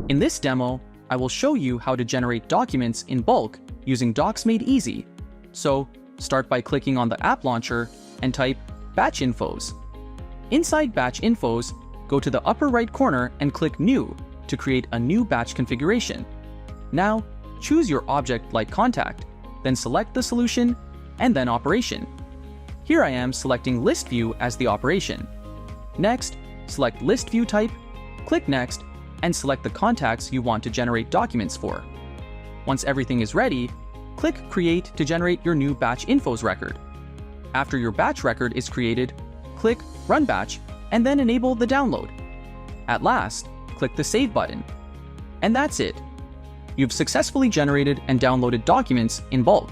In this demo, I will show you how to generate documents in bulk using Docs Made Easy. So, start by clicking on the app launcher and type Batch Infos. Inside Batch Infos, go to the upper right corner and click New to create a new batch configuration. Now, choose your object like contact, then select the solution and then operation. Here I am selecting List View as the operation. Next, select List View Type, click Next, and select the contacts you want to generate documents for. Once everything is ready, click Create to generate your new Batch Infos record. After your batch record is created, click Run Batch and then enable the download. At last, click the Save button. And that's it. You've successfully generated and downloaded documents in bulk.